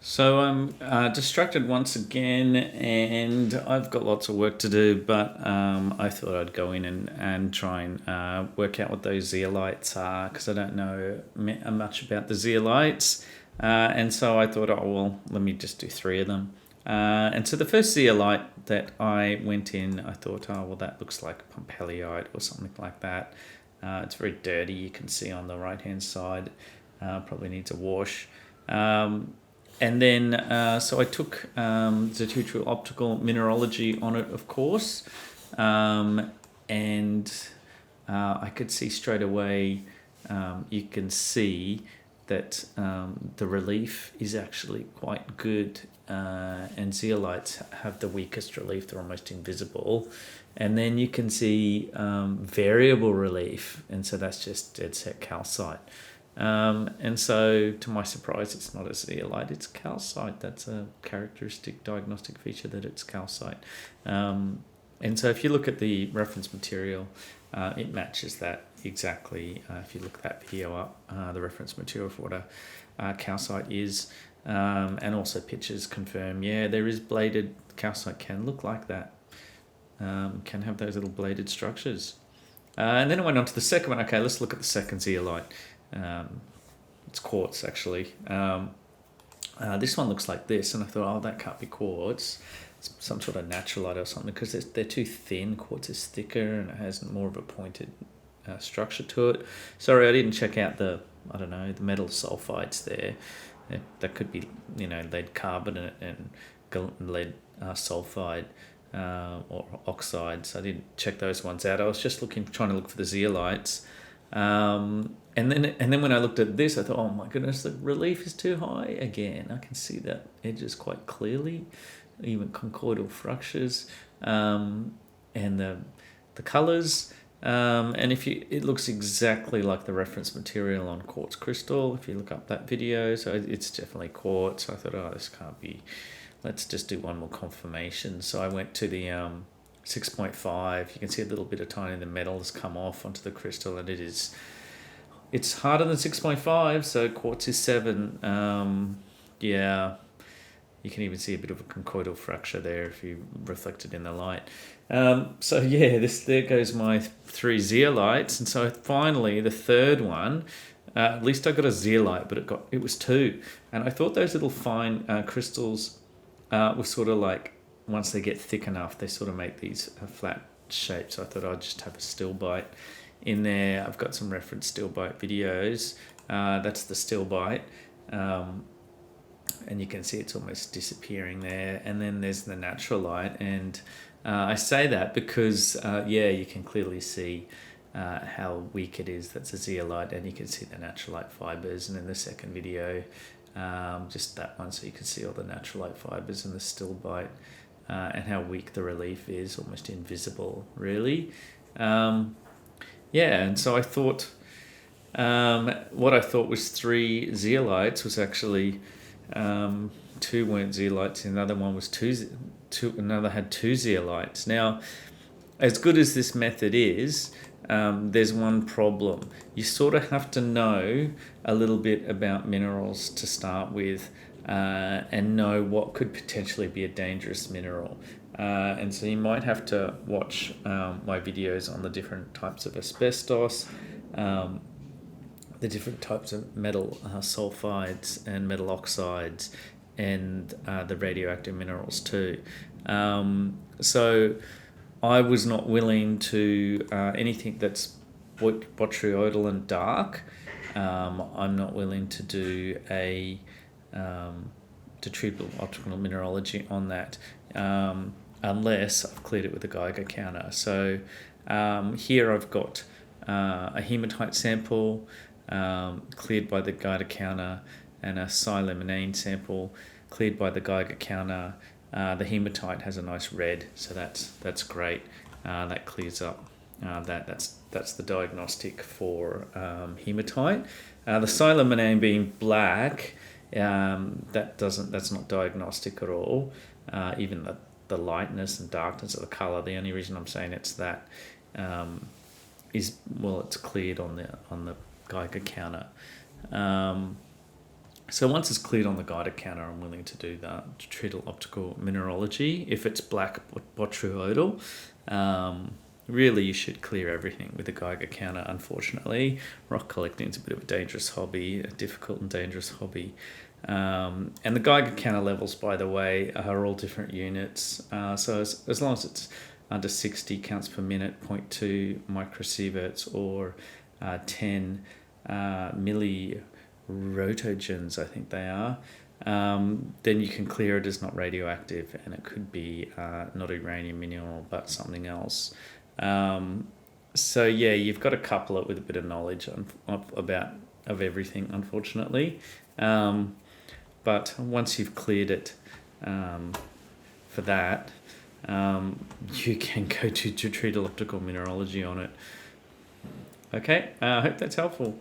So I'm distracted once again, and I've got lots of work to do. But I thought I'd go in and try and work out what those zeolites are, because I don't know much about the zeolites. And so I thought, oh well, let me just do three of them. And so the first zeolite that I went in, I thought, oh well, that looks like pompelliite or something like that. It's very dirty. You can see on the right hand side. Probably needs a wash. And then, so I took Detrital Optical Mineralogy on it, of course, and I could see straight away, you can see that the relief is actually quite good, and zeolites have the weakest relief, they're almost invisible. And then you can see variable relief, and so that's just dead set calcite. And so, to my surprise, it's not a zeolite, it's calcite. That's a characteristic diagnostic feature, that it's calcite. And so if you look at the reference material, it matches that exactly. If you look that video up, the reference material for what a calcite is, and also pictures confirm, yeah, there is bladed, calcite can look like that, can have those little bladed structures. And then I went on to the second one. Okay, let's look at the second zeolite. It's quartz, actually. This one looks like this, and I thought, oh, that can't be quartz. It's some sort of naturalite or something, because they're too thin. Quartz is thicker, and it has more of a pointed structure to it. Sorry, I didn't check out the metal sulfides there. That could be, lead carbonate and lead sulfide. Or oxides. I didn't check those ones out. I was just trying to look for the zeolites. And then when I looked at this, I thought, oh my goodness, the relief is too high again. I can see that edges quite clearly, even conchoidal fractures, and the colours. And it looks exactly like the reference material on quartz crystal. If you look up that video, so it's definitely quartz. So I thought, oh, this can't be. Let's just do one more confirmation. So I went to the 6.5. You can see a little bit of tiny the metal has come off onto the crystal, and it's harder than 6.5. So quartz is 7. Yeah, you can even see a bit of a conchoidal fracture there if you reflect it in the light. So yeah, there goes my 3 zeolites, and so finally the third one. At least I got a zeolite, but it was 2, and I thought those little fine crystals were sort of like, once they get thick enough, they sort of make these flat shapes. So I thought I'd just have a still bite in there. I've got some reference still bite videos. That's the still bite. And you can see it's almost disappearing there. And then there's the natural light. And I say that because, you can clearly see how weak it is. That's a zeolite, and you can see the natural light fibers. And in the second video, just that one, so you can see all the natural light fibers in the still bite, and how weak the relief is, almost invisible, really. And so I thought, what I thought was 3 zeolites was actually 2 weren't zeolites, and another one was another had 2 zeolites. Now, as good as this method is, there's one problem. You sort of have to know a little bit about minerals to start with, and know what could potentially be a dangerous mineral. And so you might have to watch my videos on the different types of asbestos, the different types of metal sulfides and metal oxides, and the radioactive minerals too. So I was not willing to anything that's botryoidal and dark. I'm not willing to do a Detrital Optical Mineralogy on that, unless I've cleared it with a Geiger counter. So here I've got a hematite sample cleared by the Geiger counter, and a silemonane sample cleared by the Geiger counter. The hematite has a nice red, so that's great. That clears up. That's the diagnostic for hematite. The silemonane being black, that's not diagnostic at all. Even the lightness and darkness of the color. The only reason I'm saying it's that is, well, it's cleared on the Geiger counter. So once it's cleared on the Geiger counter, I'm willing to do the Detrital Optical Mineralogy. If it's black botryoidal, really you should clear everything with a Geiger counter, unfortunately. Rock collecting is a bit of a dangerous hobby, a difficult and dangerous hobby. And the Geiger counter levels, by the way, are all different units. So as long as it's under 60 counts per minute, zero 0.2 microsieverts, or 10 millirotogens, I think they are, then you can clear it as not radioactive, and it could be not uranium mineral but something else. So yeah, you've got to couple it with a bit of knowledge of everything, unfortunately. But once you've cleared it for that, you can go to Detrital Optical Mineralogy on it. Okay, I hope that's helpful.